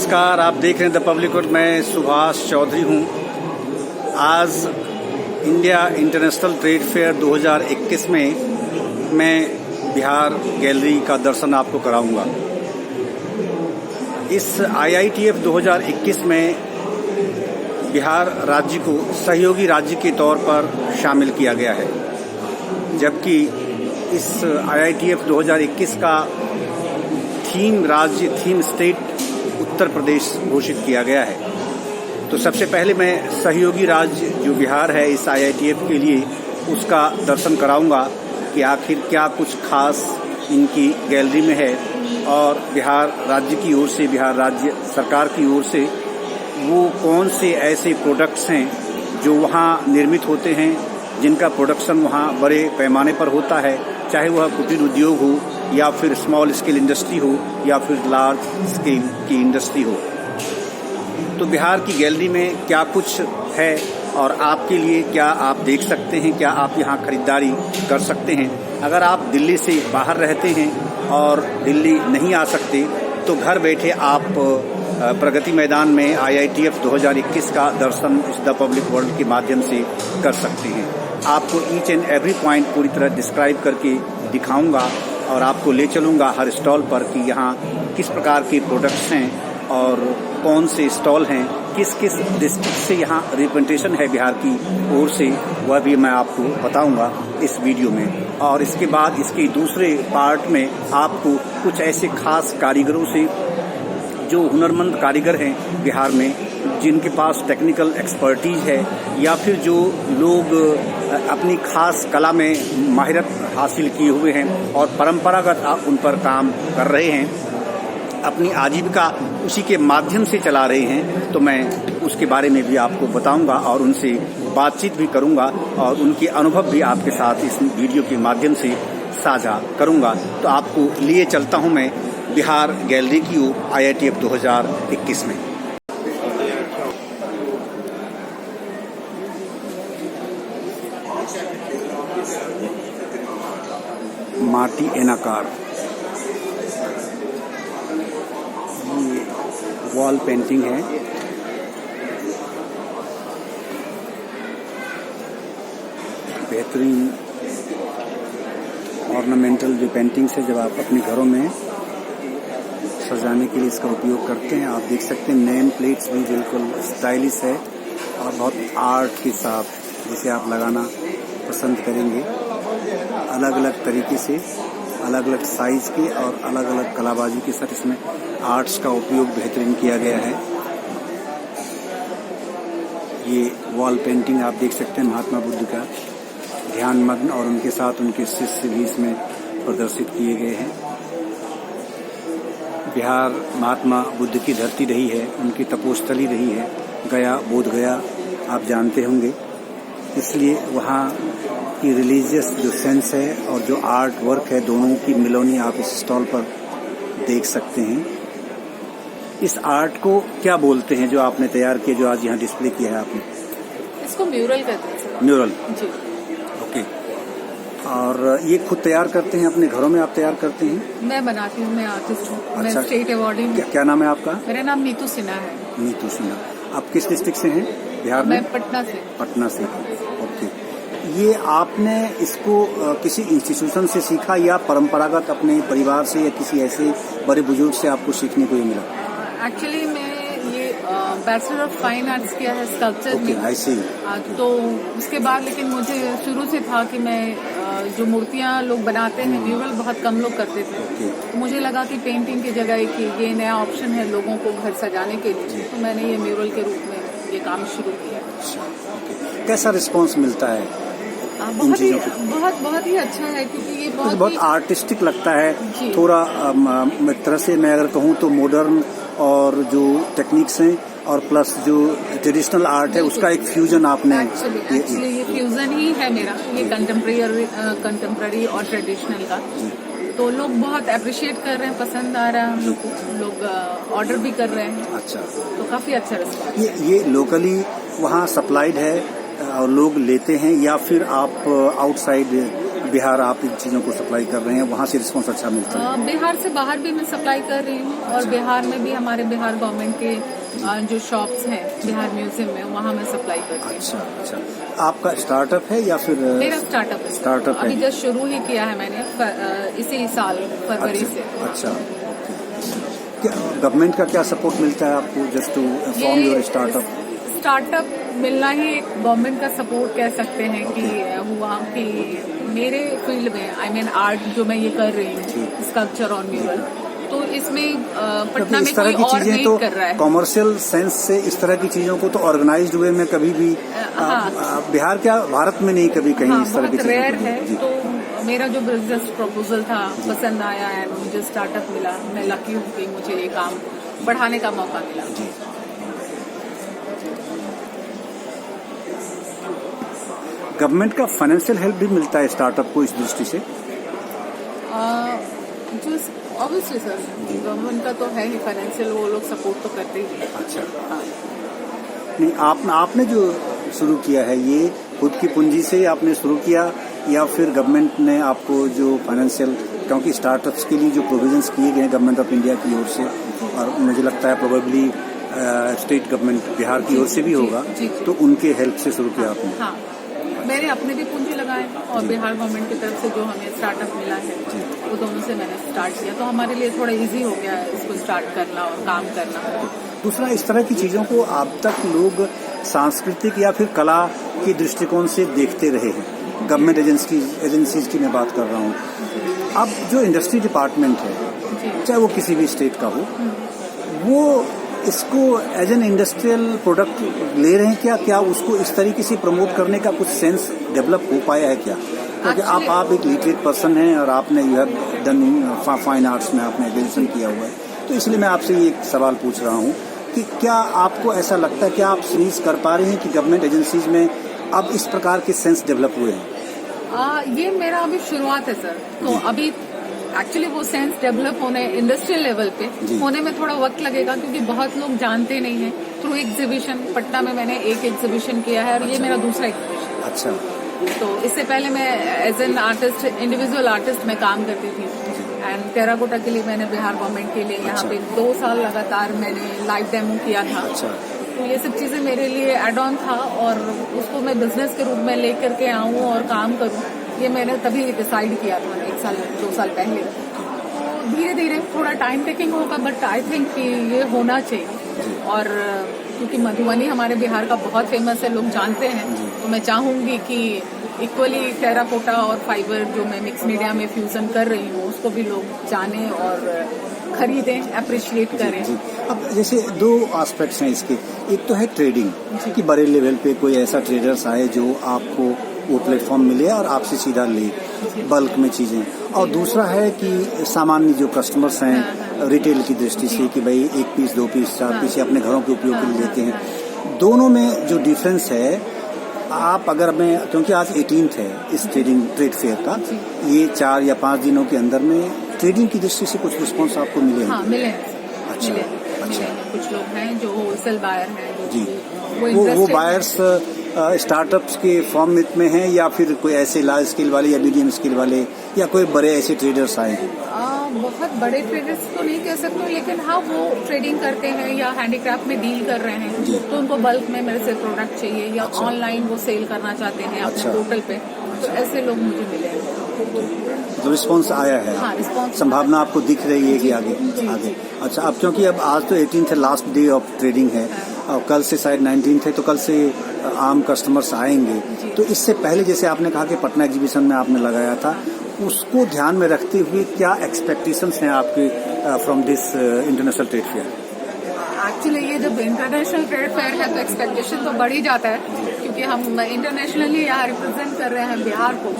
नमस्कार, आप देख रहे हैं द पब्लिक वर्ल्ड। मैं सुभाष चौधरी हूं। आज इंडिया इंटरनेशनल ट्रेड फेयर 2021 में मैं बिहार गैलरी का दर्शन आपको कराऊंगा। इस IITF 2021 में बिहार राज्य को सहयोगी राज्य के तौर पर शामिल किया गया है, जबकि इस IITF 2021 का थीम स्टेट उत्तर प्रदेश घोषित किया गया है। तो सबसे पहले मैं सहयोगी राज्य जो बिहार है इस IITF के लिए उसका दर्शन कराऊंगा कि आखिर क्या कुछ खास इनकी गैलरी में है, और बिहार राज्य की ओर से, बिहार राज्य सरकार की ओर से वो कौन से ऐसे प्रोडक्ट्स हैं जो वहाँ निर्मित होते हैं, जिनका प्रोडक्शन वहाँ बड़े पैमाने पर होता है, चाहे वह कुटीर उद्योग हो या फिर स्मॉल स्केल इंडस्ट्री हो या फिर लार्ज स्केल की इंडस्ट्री हो। तो बिहार की गैलरी में क्या कुछ है और आपके लिए क्या आप देख सकते हैं, क्या आप यहाँ खरीदारी कर सकते हैं। अगर आप दिल्ली से बाहर रहते हैं और दिल्ली नहीं आ सकते तो घर बैठे आप प्रगति मैदान में IITF 2021 का दर्शन इस द पब्लिक वर्ल्ड के माध्यम से कर सकते हैं। आपको ईच एंड एवरी पॉइंट पूरी तरह डिस्क्राइब करके दिखाऊंगा और आपको ले चलूंगा हर स्टॉल पर कि यहाँ किस प्रकार के प्रोडक्ट्स हैं और कौन से स्टॉल हैं, किस किस डिस्ट्रिक्ट से यहाँ रिप्रेजेंटेशन है बिहार की ओर से, वह भी मैं आपको बताऊंगा इस वीडियो में। और इसके बाद इसके दूसरे पार्ट में आपको कुछ ऐसे खास कारीगरों से, जो हुनरमंद कारीगर हैं बिहार में, जिनके पास टेक्निकल एक्सपर्टीज है या फिर जो लोग अपनी खास कला में माहिरत हासिल किए हुए हैं और परंपरागत उन पर काम कर रहे हैं, अपनी आजीविका उसी के माध्यम से चला रहे हैं, तो मैं उसके बारे में भी आपको बताऊंगा और उनसे बातचीत भी करूंगा और उनके अनुभव भी आपके साथ इस वीडियो के माध्यम से साझा करूंगा। तो आपको लिए चलता हूं मैं बिहार गैलरी की ओर IITF 2021 में। माटी एनाकार, ये वॉल पेंटिंग है। बेहतरीन ऑर्नामेंटल जो पेंटिंग्स है, जब आप अपने घरों में सजाने के लिए इसका उपयोग करते हैं। आप देख सकते हैं नेम प्लेट्स भी बिल्कुल स्टाइलिश है और बहुत आर्ट के साथ जिसे आप लगाना पसंद करेंगे। अलग अलग तरीके से, अलग अलग साइज के और अलग अलग कलाबाजी के साथ इसमें आर्ट्स का उपयोग बेहतरीन किया गया है। ये वॉल पेंटिंग आप देख सकते हैं महात्मा बुद्ध का ध्यान मग्न और उनके साथ उनके शिष्य भी इसमें प्रदर्शित किए गए हैं। बिहार महात्मा बुद्ध की धरती रही है, उनकी तपोस्थली रही है। गया, बोध गया आप जानते होंगे, इसलिए वहाँ की रिलीजियस जो सेंस है और जो आर्ट वर्क है, दोनों की मिलोनी आप इस स्टॉल पर देख सकते हैं। इस आर्ट को क्या बोलते हैं जो आपने तैयार किया, जो आज यहाँ डिस्प्ले किया है आपने? इसको म्यूरल कहते हैं। म्यूरल जी, ओके। और ये खुद तैयार करते हैं अपने घरों में, आप तैयार करते हैं? मैं बनाती हूँ, मैं आर्टिस्ट हूँ। अच्छा। मैं स्टेट अवार्डी हूँ। क्या नाम है आपका? मेरा नाम नीतू सिन्हा है। नीतू सिन्हा। आप किस डिस्ट्रिक्ट से हैं बिहार में? मैं पटना से। पटना से। ओके। ये आपने इसको किसी इंस्टीट्यूशन से सीखा या परंपरागत अपने परिवार से या किसी ऐसे बड़े बुजुर्ग से आपको सीखने को ये मिला? एक्चुअली मैं ये बैचलर ऑफ फाइन आर्ट्स किया है स्कल्पचर में। आई सी। तो उसके बाद लेकिन मुझे शुरू से था कि मैं जो मूर्तियाँ लोग बनाते हैं, म्यूरल बहुत कम लोग करते थे। तो मुझे लगा कि पेंटिंग की जगह कि ये नया ऑप्शन है लोगों को घर सजाने के लिए, तो मैंने ये म्यूरल के रूप में ये काम शुरू किया। कैसा रिस्पॉन्स मिलता है? बहुत ही अच्छा है, क्योंकि ये बहुत आर्टिस्टिक लगता है। थोड़ा एक तरह से मैं अगर कहूँ तो मॉडर्न और जो टेक्निक्स हैं और प्लस जो ट्रेडिशनल आर्ट है उसका एक फ्यूजन आपने एक्चुअली ये फ्यूजन ही है मेरा, ये कंटेम्प्रेरी और ट्रेडिशनल का। तो लोग बहुत अप्रिशिएट कर रहे हैं, पसंद आ रहा है हम लोग को, लोग ऑर्डर भी कर रहे हैं। अच्छा, तो काफी अच्छा रिस्पॉन्स। ये लोकली वहाँ सप्लाइड है और लोग लेते हैं या फिर आप आउटसाइड बिहार आप इन चीज़ों को सप्लाई कर रहे हैं, वहाँ से रिस्पॉन्स अच्छा मिलता है? बिहार से बाहर भी मैं सप्लाई कर रही हूँ और बिहार में भी हमारे बिहार गवर्नमेंट के जो शॉप्स हैं बिहार म्यूजियम में, वहाँ मैं सप्लाई करती हूँ। अच्छा अच्छा। आपका स्टार्टअप है या फिर? मेरा स्टार्टअप है। स्टार्टअप है, अभी जस्ट शुरू ही किया है मैंने इसी साल फरवरी से। अच्छा। क्या गवर्नमेंट का क्या सपोर्ट मिलता है आपको just to form your startup? Startup मिलना ही एक गवर्नमेंट का सपोर्ट कह सकते हैं कि हुआ कि मेरे फील्ड में आर्ट जो मैं ये कर रही हूँ, स्कल्पचर और म्यूरल, तो इसमें पटना में कोई और नहीं तो कर रहा है। कॉमर्शियल सेंस से इस तरह की चीजों को तो ऑर्गेनाइज्ड वे में कभी भी बिहार क्या भारत में नहीं कभी कहीं इस तरह की चीजें रेयर है। तो मेरा जो बिजनेस प्रपोजल था पसंद आया है, मुझे स्टार्टअप मिला, मैं लकी हूँ कि मुझे ये काम बढ़ाने का मौका मिला। गवर्नमेंट का फाइनेंशियल हेल्प भी मिलता है स्टार्टअप को इस दृष्टि से? ऑब्वियसली सर, गवर्नमेंट का तो है ही फाइनेंशियल, वो लोग सपोर्ट तो करते ही हैं। अच्छा। हाँ। नहीं, आपने जो शुरू किया है ये खुद की पूंजी से आपने शुरू किया या फिर गवर्नमेंट ने आपको जो फाइनेंशियल, क्योंकि स्टार्टअप्स के लिए जो प्रोविजंस किए गए हैं गवर्नमेंट ऑफ इंडिया की ओर से, और मुझे लगता है प्रोबेबली स्टेट गवर्नमेंट बिहार की ओर से भी होगा, तो उनके हेल्प से शुरू किया आपने? हाँ, मैंने अपने भी पूंजी लगाए और बिहार गवर्नमेंट की तरफ से जो हमें स्टार्टअप मिला है वो दोनों से मैंने स्टार्ट किया, तो हमारे लिए थोड़ा इजी हो गया है इसको स्टार्ट करना और काम करना। दूसरा, इस तरह की चीज़ों को अब तक लोग सांस्कृतिक या फिर कला के दृष्टिकोण से देखते रहे हैं। गवर्नमेंट एजेंसीज की मैं बात कर रहा हूँ। अब जो इंडस्ट्री डिपार्टमेंट है, चाहे वो किसी भी स्टेट का हो, वो इसको एज एन इंडस्ट्रियल प्रोडक्ट ले रहे हैं क्या उसको इस तरीके से प्रमोट करने का कुछ सेंस डेवलप हो पाया है क्या? क्योंकि आप एक लिटरेट पर्सन हैं और आपने you have done fine arts में आपने ग्रेजुएशन किया हुआ है, तो इसलिए मैं आपसे ये एक सवाल पूछ रहा हूँ कि क्या आपको ऐसा लगता है, क्या आप सीरीज कर पा रहे हैं कि गवर्नमेंट एजेंसीज में अब इस प्रकार के सेंस डेवलप हुए हैं? ये मेरा अभी शुरुआत है सर, तो अभी एक्चुअली वो सेंस डेवलप होने इंडस्ट्रियल लेवल पे होने में थोड़ा वक्त लगेगा, क्योंकि बहुत लोग जानते नहीं हैं। थ्रू एग्जीबिशन, पटना में मैंने एक एग्जीबिशन किया है और ये मेरा दूसरा एग्जीबिशन। अच्छा। तो इससे पहले मैं as an artist, individual artist में काम करती थी एंड टेराकोटा के लिए मैंने बिहार गवर्नमेंट के लिए यहाँ पे 2 साल लगातार मैंने लाइव डेमो किया था। तो ये सब चीजें मेरे लिए एड ऑन था और उसको मैं बिजनेस के रूप में लेकर के आऊँ और काम करूँ, ये मैंने तभी डिसाइड किया था 1-2 साल पहले। तो धीरे धीरे थोड़ा टाइम टेकिंग होगा, बट आई थिंक कि ये होना चाहिए। और क्योंकि मधुबनी हमारे बिहार का बहुत फेमस है, लोग जानते हैं, तो मैं चाहूंगी कि इक्वली टेराकोटा और फाइबर जो मैं मिक्स मीडिया में फ्यूजन कर रही हूँ उसको भी लोग जाने और खरीदें, अप्रिशिएट करें। अब जैसे 2 एस्पेक्ट्स हैं इसके, एक तो है ट्रेडिंग कि बड़े लेवल पे कोई ऐसा ट्रेडर्स आए जो आपको वो प्लेटफॉर्म मिले और आपसे सीधा ले बल्क में चीजें, और दूसरा है कि सामान्य जो कस्टमर्स हैं रिटेल की दृष्टि से कि भाई 1 पीस 2 पीस 4 पीस अपने घरों के उपयोग के लिए लेते हैं। दोनों में जो डिफरेंस है, आप अगर मैं, क्योंकि आज 18th है इस ट्रेड फेयर का, ये 4 या 5 दिनों के अंदर में ट्रेडिंग की दृष्टि से कुछ रिस्पॉन्स आपको मिले? हाँ, मिले। अच्छा। कुछ लोग हैं जो होलसेल बायर हैं, जी, वो बायर्स स्टार्टअप्स के फॉर्म में हैं या फिर कोई ऐसे लार्ज स्केल वाले या मीडियम स्केल वाले या कोई बड़े ऐसे ट्रेडर्स आए हैं? बहुत बड़े ट्रेडर्स तो नहीं कह सकते, लेकिन हाँ वो ट्रेडिंग करते हैं या हैंडीक्राफ्ट में डील कर रहे हैं, तो उनको बल्क में मेरे से प्रोडक्ट चाहिए या ऑनलाइन वो सेल करना चाहते हैं अपने पोर्टल पे, तो ऐसे लोग मुझे मिले हैं। तो रिस्पॉन्स आया है? हाँ, रिस्पॉन्स संभावना आपको दिख रही है कि आगे? अच्छा, अब क्योंकि अब आज तो 18th है, लास्ट डे ऑफ ट्रेडिंग है, और कल से शायद 19th है, तो कल से आम कस्टमर्स आएंगे, तो इससे पहले जैसे आपने कहा कि पटना एग्जीबिशन में आपने लगाया था, उसको ध्यान में रखते हुए क्या एक्सपेक्टेशंस हैं आपके from this international trade fair? Actually ये जब इंटरनेशनल ट्रेड फेयर है तो एक्सपेक्टेशन तो बढ़ ही जाता है, क्योंकि हम इंटरनेशनली यहाँ रिप्रेजेंट कर रहे हैं बिहार को,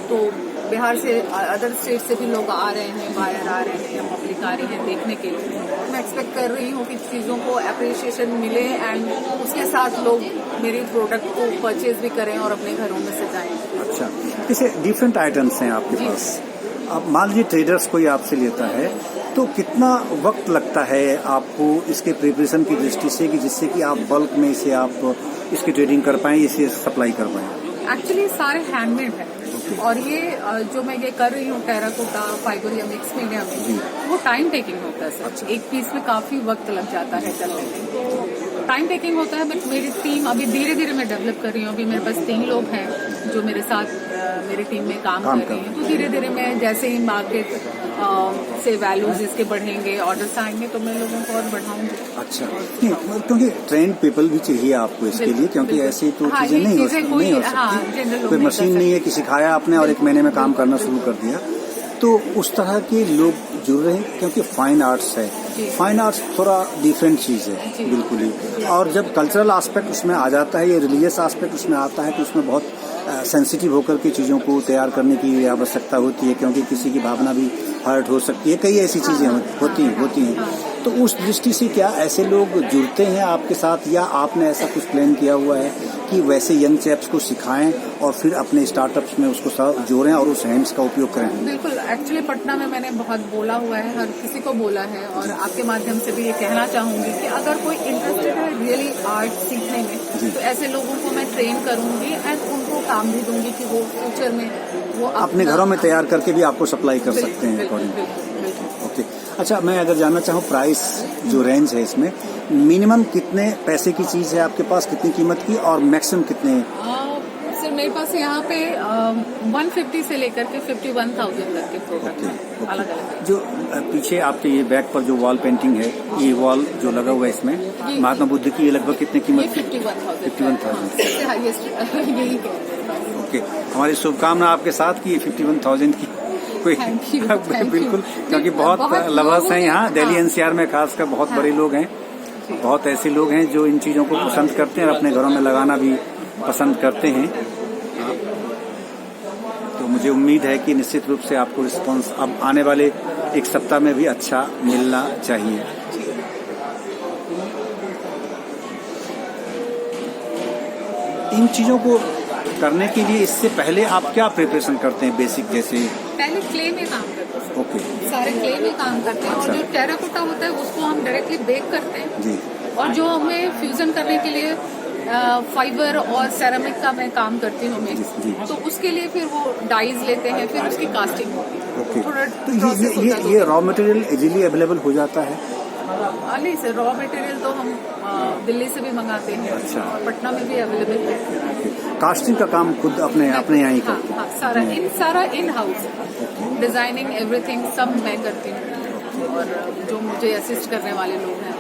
तो बिहार से अदर स्टेट से भी लोग आ रहे हैं, बायर आ रहे हैं या पब्लिक आ रही है देखने के लिए। मैं एक्सपेक्ट कर रही हूँ कि चीज़ों को अप्रिशिएशन मिले एंड उसके साथ लोग मेरी प्रोडक्ट को परचेज भी करें और अपने घरों में सजाएं। अच्छा, जैसे डिफरेंट आइटम्स हैं आपके पास, अब मान लीजिए ट्रेडर्स कोई आपसे लेता है, तो कितना वक्त लगता है आपको इसके प्रिपरेशन की दृष्टि से कि जिससे कि आप बल्क में इसे आप इसकी ट्रेडिंग कर पाएं, इसे सप्लाई कर पाएं? एक्चुअली सारे हैंडमेड है और ये जो मैं ये कर रही हूँ टेराकोटा फाइबर या मिक्स मीडिया में, वो टाइम टेकिंग होता है सर। अच्छा। एक पीस में काफी वक्त लग जाता है करने में, तो टाइम टेकिंग होता है। बट मेरी टीम अभी धीरे धीरे मैं डेवलप कर रही हूँ। अभी मेरे पास 3 लोग हैं जो मेरे साथ मेरी टीम में काम कर रही हैं। तो धीरे धीरे मैं जैसे ही मार्केट से वैल्यूज इसके बढ़ेंगे, ऑर्डर्स आएंगे, तो मैं लोगों को और बढ़ाऊंगी। अच्छा, नहीं क्योंकि ट्रेंड पीपल भी चाहिए आपको इसके लिए, क्योंकि ऐसी तो हाँ, चीजें नहीं हो हाँ, सकती। कोई मशीन नहीं है कि सिखाया आपने और 1 महीने में काम करना शुरू कर दिया। तो उस तरह के लोग जुड़ रहे हैं, क्योंकि फाइन आर्ट्स है। फाइन आर्ट्स थोड़ा डिफरेंट चीज है बिल्कुल ही। और जब कल्चरल एस्पेक्ट उसमें आ जाता है, ये रिलीजियस एस्पेक्ट उसमें आता है, तो उसमें बहुत सेंसिटिव होकर के चीजों को तैयार करने की आवश्यकता होती है, क्योंकि किसी की भावना भी हर्ट हो सकती है। कई ऐसी चीजें होती हैं। तो उस दृष्टि से क्या ऐसे लोग जुड़ते हैं आपके साथ, या आपने ऐसा कुछ प्लान किया हुआ है कि वैसे यंग चैप्स को सिखाएं और फिर अपने स्टार्टअप्स में उसको जोड़ें और उस हैंड्स का उपयोग करें? बिल्कुल, एक्चुअली पटना में मैंने बहुत बोला हुआ है, हर किसी को बोला है, और आपके माध्यम से भी ये कहना चाहूंगी कि अगर कोई इंटरेस्टेड है रियली आर्ट सीखने में, तो ऐसे लोगों को मैं ट्रेन करूंगी एंड उनको काम भी दूंगी कि वो फ्यूचर में वो अपने घरों में तैयार करके भी आपको सप्लाई कर सकते हैं अकॉर्डिंग। ओके, अच्छा, मैं अगर जानना चाहूँ प्राइस जो रेंज है इसमें, मिनिमम कितने पैसे की चीज है आपके पास, कितनी कीमत की, और मैक्सिमम कितने? सर मेरे पास यहाँ पे 150 से लेकर के 51,000 तक के प्रोडक्ट हैं, अलग अलग। जो पीछे आपके ये बैक पर जो वॉल पेंटिंग है, ये वॉल जो लगा हुआ है इसमें महात्मा बुद्ध की, ये लगभग कितने कीमत? 51,000 हाईएस्ट यही है। ओके, हमारी शुभकामना आपके साथ की 51,000 की कोई बिल्कुल, क्योंकि बहुत लवर्स हैं यहाँ दिल्ली एनसीआर में, खासकर बहुत बड़े लोग हैं। बहुत ऐसे लोग हैं जो इन चीजों को पसंद करते हैं और अपने घरों में लगाना भी पसंद करते हैं। तो मुझे उम्मीद है कि निश्चित रूप से आपको रिस्पांस अब आने वाले 1 सप्ताह में भी अच्छा मिलना चाहिए। इन चीजों को करने के लिए इससे पहले आप क्या प्रिपरेशन करते हैं बेसिक? जैसे पहले क्ले में काम करते हैं। ओके, सारे क्ले में काम करते हैं। और जो टेराकोटा होता है उसको हम डायरेक्टली बेक करते हैं जी। और जो हमें फ्यूजन करने के लिए फाइबर और सेरामिक का मैं काम करती हूँ मैं, तो उसके लिए फिर वो डाइज लेते हैं, फिर उसकी कास्टिंग होती है। ओके, तो ये रॉ मटेरियल इजीली अवेलेबल हो जाता है? नहीं सर, रॉ मटेरियल तो हम दिल्ली से भी मंगाते हैं। अच्छा। और पटना में भी अवेलेबल है। कास्टिंग का काम खुद अपने यहाँ ही करते हैं? हाँ, सारा इन हाउस, डिजाइनिंग एवरीथिंग सब मैं करती हूँ, और जो मुझे असिस्ट करने वाले लोग हैं